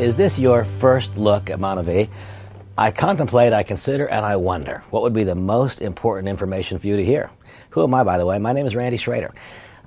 Is this your first look at Monavie? I contemplate, I consider, and I wonder what would be the most important information for you to hear. Who am I, by the way? My name is Randy Schrader.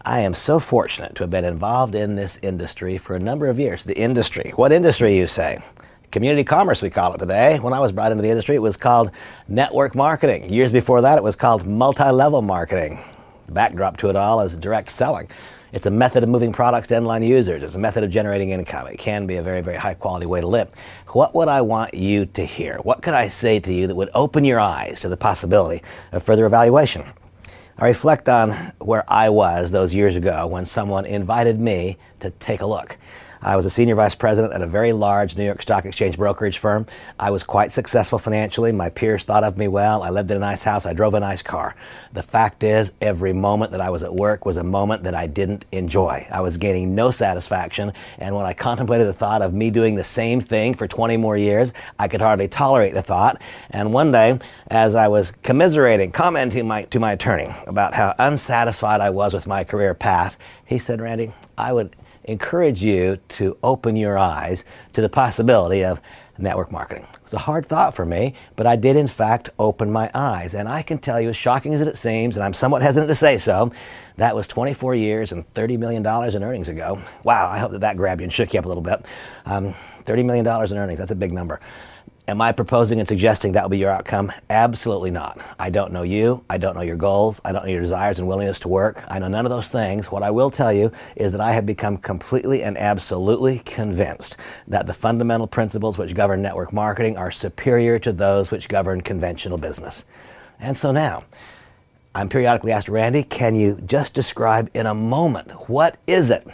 I am so fortunate to have been involved in this industry for a number of years. The industry. What industry, you say? Community commerce, we call it today. When I was brought into the industry, it was called network marketing. Years before that, it was called multi-level marketing. The backdrop to it all is direct selling. It's a method of moving products to end-line users. It's a method of generating income. It can be a very, very high-quality way to live. What would I want you to hear? What could I say to you that would open your eyes to the possibility of further evaluation? I reflect on where I was those years ago when someone invited me to take a look. I was a senior vice president at a very large New York Stock Exchange brokerage firm. I was quite successful financially. My peers thought of me well. I lived in a nice house. I drove a nice car. The fact is, every moment that I was at work was a moment that I didn't enjoy. I was gaining no satisfaction, and when I contemplated the thought of me doing the same thing for 20 more years, I could hardly tolerate the thought. And one day, as I was commenting to my attorney about how unsatisfied I was with my career path, he said, "Randy, I would encourage you to open your eyes to the possibility of network marketing." It was a hard thought for me, but I did in fact open my eyes. And I can tell you, as shocking as it seems, and I'm somewhat hesitant to say so, that was 24 years and $30 million in earnings ago. Wow, I hope that grabbed you and shook you up a little bit. $30 million in earnings, that's a big number. Am I proposing and suggesting that will be your outcome? Absolutely not. I don't know you. I don't know your goals. I don't know your desires and willingness to work. I know none of those things. What I will tell you is that I have become completely and absolutely convinced that the fundamental principles which govern network marketing are superior to those which govern conventional business. And so now, I'm periodically asked, "Randy, can you just describe in a moment, what is it?"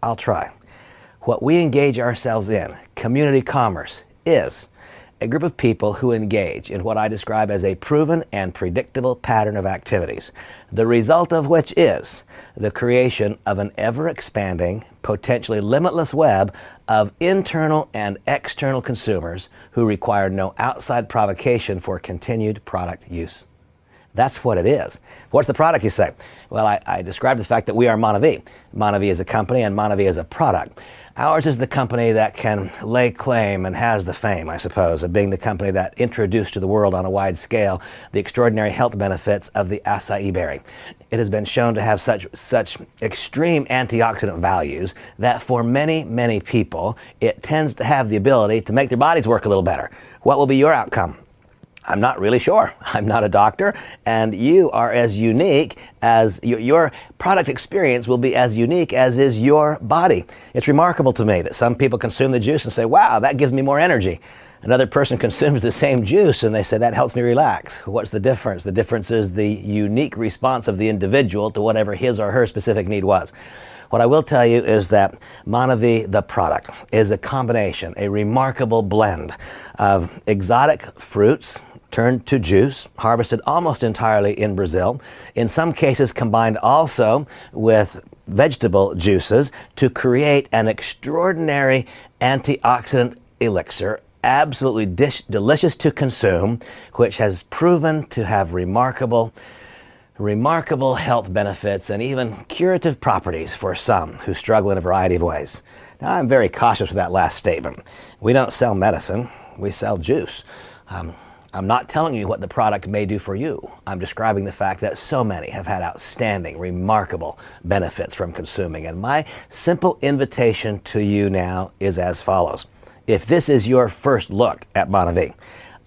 I'll try. What we engage ourselves in, community commerce, is a group of people who engage in what I describe as a proven and predictable pattern of activities, the result of which is the creation of an ever-expanding, potentially limitless web of internal and external consumers who require no outside provocation for continued product use. That's what it is. What's the product, you say? Well, I described the fact that we are Monavie. Monavie is a company and Monavie is a product. Ours is the company that can lay claim and has the fame, I suppose, of being the company that introduced to the world on a wide scale the extraordinary health benefits of the acai berry. It has been shown to have such extreme antioxidant values that for many, many people, it tends to have the ability to make their bodies work a little better. What will be your outcome? I'm not really sure. I'm not a doctor, and you are as unique as your product experience will be as unique as is your body. It's remarkable to me that some people consume the juice and say, "Wow, that gives me more energy." Another person consumes the same juice and they say, "That helps me relax." What's the difference? The difference is the unique response of the individual to whatever his or her specific need was. What I will tell you is that Monavie, the product, is a combination, a remarkable blend of exotic fruits turned to juice, harvested almost entirely in Brazil, in some cases combined also with vegetable juices to create an extraordinary antioxidant elixir, absolutely delicious to consume, which has proven to have remarkable health benefits and even curative properties for some who struggle in a variety of ways. Now, I'm very cautious with that last statement. We don't sell medicine, we sell juice. I'm not telling you what the product may do for you. I'm describing the fact that so many have had outstanding, remarkable benefits from consuming. And my simple invitation to you now is as follows. If this is your first look at Monavie,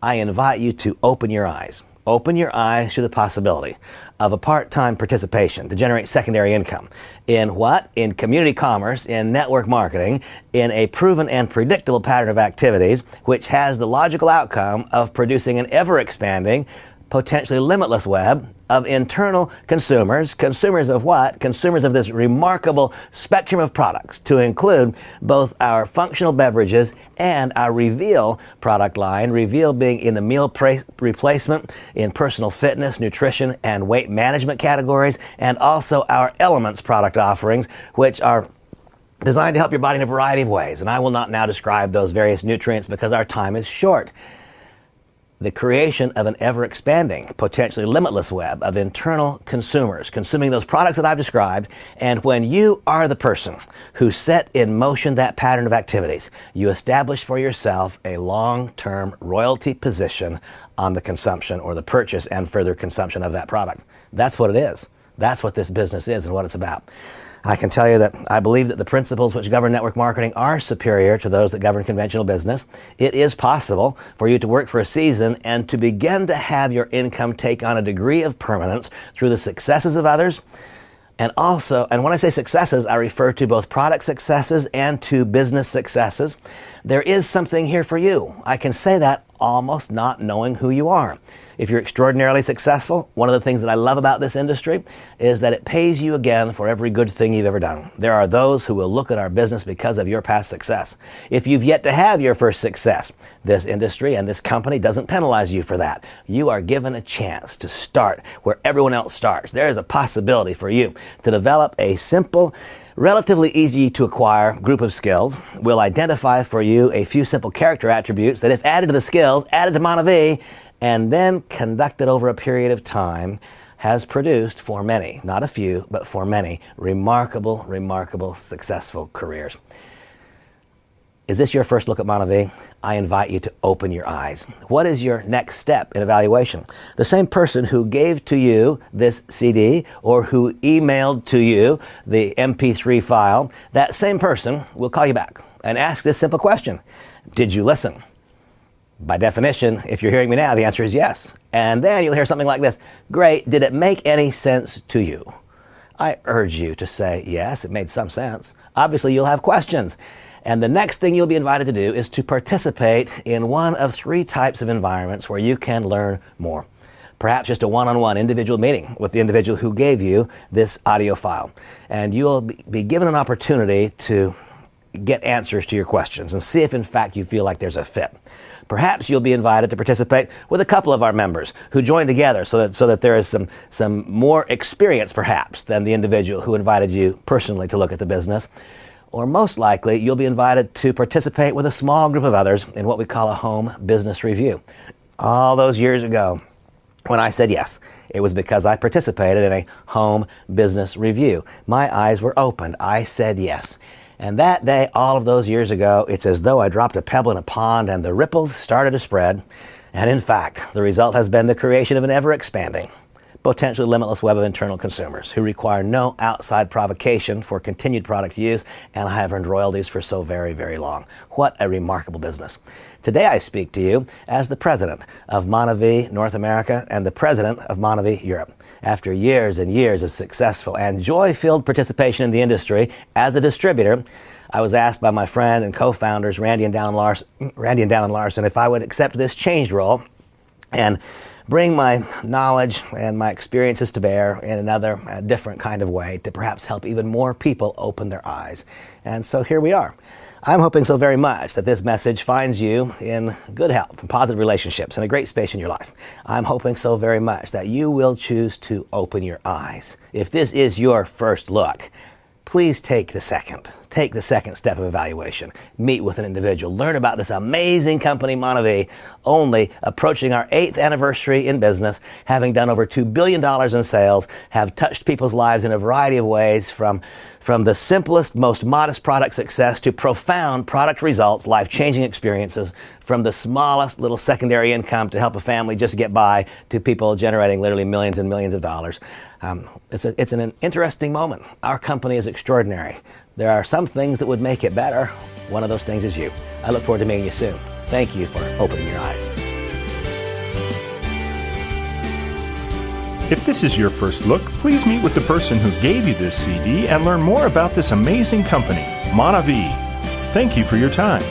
I invite you to open your eyes. Open your eyes to the possibility of a part-time participation to generate secondary income. In what? In community commerce, in network marketing, in a proven and predictable pattern of activities, which has the logical outcome of producing an ever-expanding, potentially limitless web of internal consumers. Consumers of what? Consumers of this remarkable spectrum of products, to include both our functional beverages and our Reveal product line, Reveal being in the meal replacement, in personal fitness, nutrition, and weight management categories, and also our Elements product offerings, which are designed to help your body in a variety of ways. And I will not now describe those various nutrients because our time is short. the creation of an ever-expanding, potentially limitless web of internal consumers consuming those products that I've described. And when you are the person who set in motion that pattern of activities, you establish for yourself a long-term royalty position on the consumption or the purchase and further consumption of that product. That's what it is. That's what this business is and what it's about. I can tell you that I believe that the principles which govern network marketing are superior to those that govern conventional business. It is possible for you to work for a season and to begin to have your income take on a degree of permanence through the successes of others. And when I say successes, I refer to both product successes and to business successes. There is something here for you. I can say that almost not knowing who you are. If you're extraordinarily successful, one of the things that I love about this industry is that it pays you again for every good thing you've ever done. There are those who will look at our business because of your past success. If you've yet to have your first success, this industry and this company doesn't penalize you for that. You are given a chance to start where everyone else starts. There is a possibility for you to develop a simple, relatively easy to acquire group of skills. We'll identify for you a few simple character attributes that, if added to the skills, added to Monavie, and then conducted over a period of time, has produced for many, not a few, but for many, remarkable, successful careers. Is this your first look at Monavie? I invite you to open your eyes. What is your next step in evaluation? The same person who gave to you this CD or who emailed to you the MP3 file, that same person will call you back and ask this simple question: did you listen? By definition, if you're hearing me now, the answer is yes. And then you'll hear something like this: great, did it make any sense to you? I urge you to say, yes, it made some sense. Obviously, you'll have questions. And the next thing you'll be invited to do is to participate in one of three types of environments where you can learn more. Perhaps just a one-on-one individual meeting with the individual who gave you this audio file. And you'll be given an opportunity to get answers to your questions and see if in fact you feel like there's a fit. Perhaps you'll be invited to participate with a couple of our members who join together so that there is some more experience perhaps than the individual who invited you personally to look at the business. Or most likely, you'll be invited to participate with a small group of others in what we call a home business review. All those years ago, when I said yes, it was because I participated in a home business review. My eyes were opened. I said yes. And that day, all of those years ago, it's as though I dropped a pebble in a pond and the ripples started to spread. And in fact, the result has been the creation of an ever-expanding, potentially limitless web of internal consumers who require no outside provocation for continued product use, and I have earned royalties for so very long. What a remarkable business. Today I speak to you as the president of Monavie North America and the president of Monavie Europe. After years and years of successful and joy-filled participation in the industry as a distributor, I was asked by my friend and co-founders Randy and Dallin Larson if I would accept this changed role and bring my knowledge and my experiences to bear in another different kind of way to perhaps help even more people open their eyes. And so here we are. I'm hoping so very much that this message finds you in good health and positive relationships and a great space in your life. I'm hoping so very much that you will choose to open your eyes. If this is your first look, please take the second step of evaluation. Meet with an individual. Learn about this amazing company, Monavie, only approaching our 8th anniversary in business, having done over $2 billion in sales, have touched people's lives in a variety of ways, from the simplest, most modest product success to profound product results, life-changing experiences, from the smallest little secondary income to help a family just get by to people generating literally millions and millions of dollars. It's an interesting moment. Our company is extraordinary. There are some things that would make it better. One of those things is you. I look forward to meeting you soon. Thank you for opening your eyes. If this is your first look, please meet with the person who gave you this CD and learn more about this amazing company, Monavie. Thank you for your time.